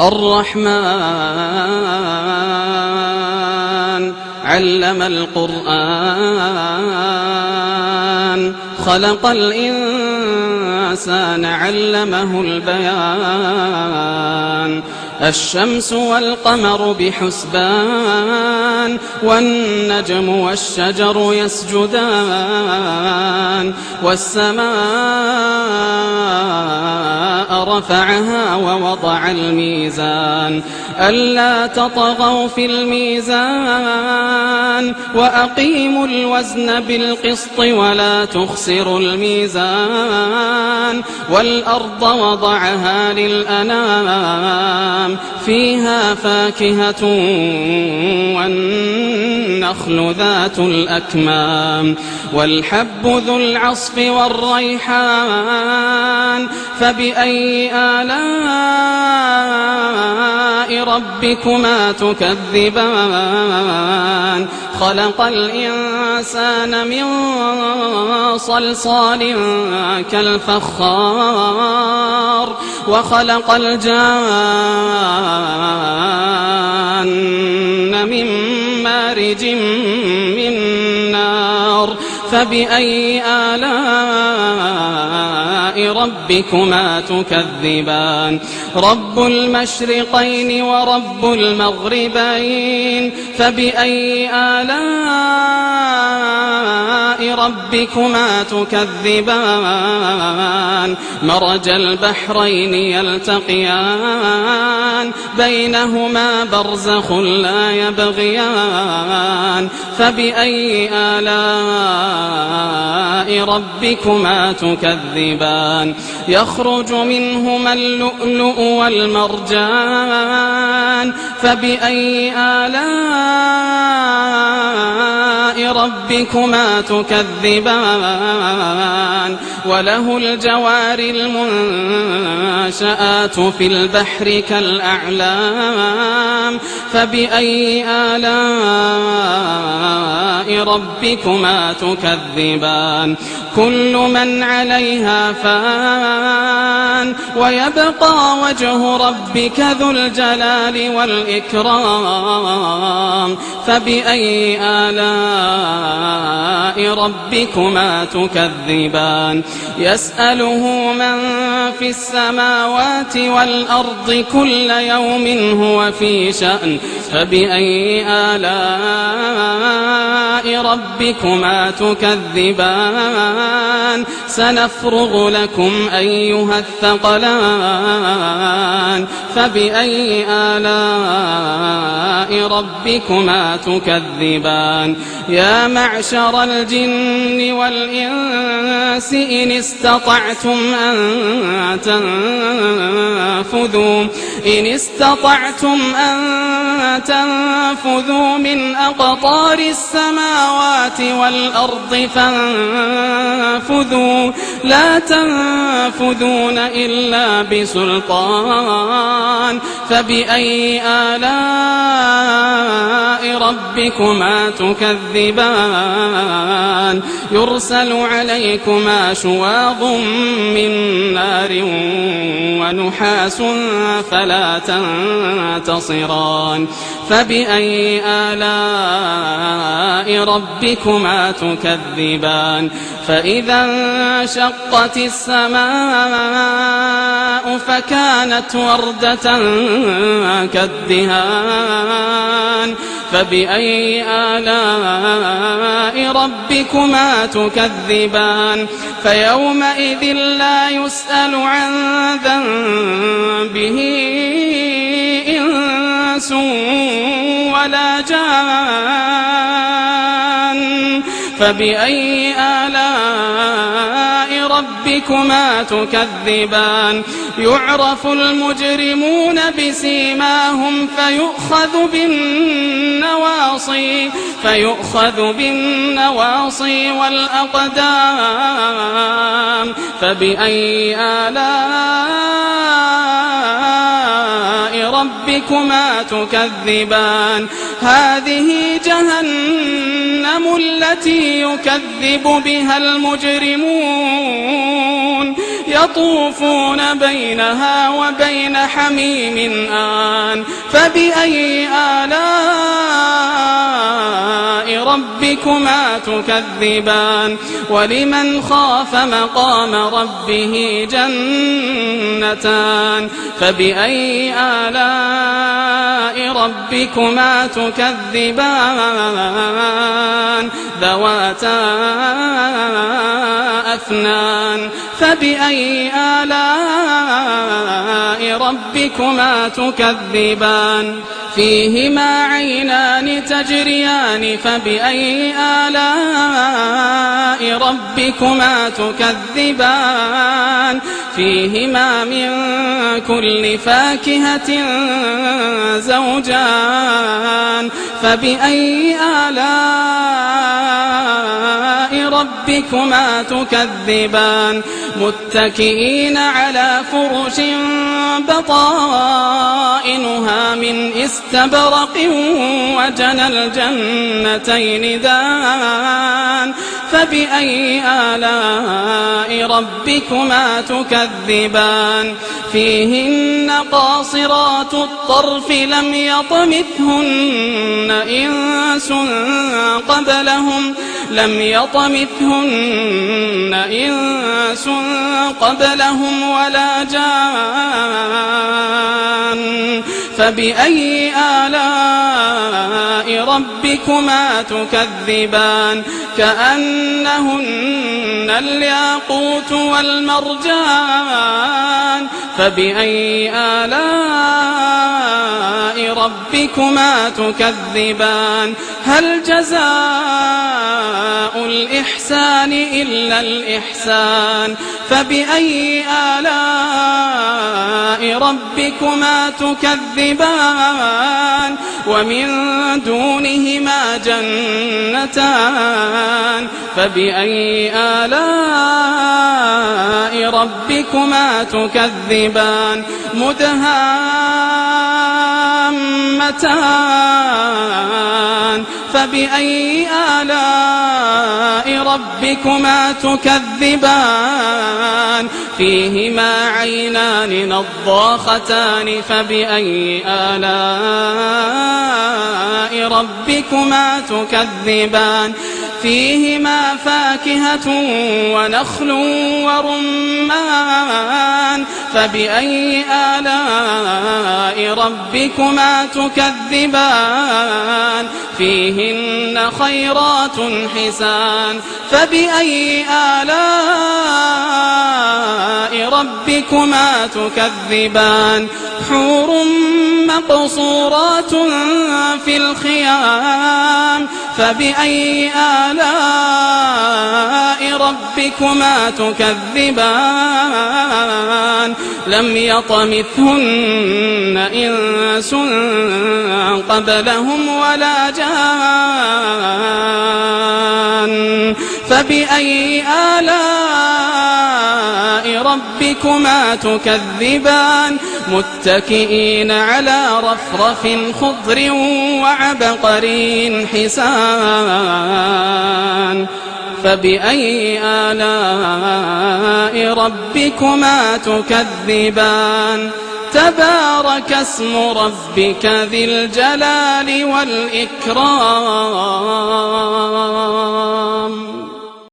الرحمن علم القرآن خلق الإنسان علمه البيان الشمس والقمر بحسبان والنجم والشجر يسجدان والسماء رفعها ووضع الميزان ألا تطغوا في الميزان وأقيموا الوزن بالقسط ولا تخسروا الميزان والأرض وضعها للأنام فيها فاكهة والنخل ذات الأكمام والحب ذو العصف والريحان فبأي آلاء ربكما تكذبان خلق الإنسان من صلصال كالفخار وخلق الجان من مارج من نار فبأي آلاء ربكما تكذبان رب المشرقين ورب المغربين فبأي آلاء ربكما تكذبان مرج البحرين يلتقيان بينهما برزخ لا يبغيان فبأي آلاء ربكما تكذبان يخرج منهما اللؤلؤ والمرجان فبأي آلاء ربكما تكذبان وله الجوار المنشآت في البحر كالأعلام فبأي آلاء ربكما تكذبان كل من عليها فان ويبقى وجه ربك ذو الجلال والإكرام فبأي آلاء ربكما تكذبان يسأله من في السماوات والأرض كل يوم هو في شأن فبأي آلاء ربكما تكذبان سنفرغ لكم أيها الثقلان فبأي آلاء ربكما تكذبان يا معشر الجن والإنس إن استطعتم أن تنفذوا من أقطار السماوات والأرض فانفذوا لا تنفذون إلا بسلطان فبأي آلاء ربكما تكذبان يرسل عليكما شواظ من نار ونحاس فلا تنتصران فبأي آلاء ربكما تكذبان فإذا انشقت السماء فكانت وردة كالدهان فبأي آلاء ربكما تكذبان فيومئذ لا يسأل عن ذنبه إنس ولا جان فبأي آلاء ربكما تكذبان يعرف المجرمون بسيماهم فيؤخذ بالنواصي والأقدام فبأي آلاء ربكما تكذبان هذه جهنم التي يكذب بها المجرمون يطوفون بينها وبين حميم آن فبأي آلاء ربكما تكذبان ولمن خاف مقام ربه جنتان فبأي آلاء ربكما تكذبان ذواتا أفنان فبأي آلاء ربكما تكذبان فيهما عينان تجريان فبأي آلاء ربكما تكذبان فيهما من كل فاكهة زوجان فبأي آلاء ربكما تكذبان متكئين على فرش بطائنها من استبرق وجنى الجنتين دان فبأي آلاء ربكما تكذبان فيهن قاصرات الطرف لم يطمثهن إنس قبلهم ولا جان فبأي آلاء ربكما تكذبان كأنهن الياقوت والمرجان فبأي آلاء ربكما تكذبان هل جزاء الإحسان إلا الإحسان فبأي آلاء ربكما تكذبان ومن دونهما جنتان فبأي آلاء ربكما تكذبان مدهامتان فبأي آلاء ربكما تكذبان فيهما عينان نضاختان فبأي آلاء ربكما تكذبان فيهما فاكهة ونخل ورمان فبأي آلاء ربكما تكذبان فيهن خيرات حسان فبأي آلاء ربكما تكذبان حور مقصورات في الخيام فبأي آلاء ربكما تكذبان لم يطمثهن إنس قبلهم ولا جان فبأي آلاء ربكما تكذبان متكئين على رفرف خضر وعبقري حسان فبأي آلاء ربكما تكذبان تبارك اسم ربك ذي الجلال والإكرام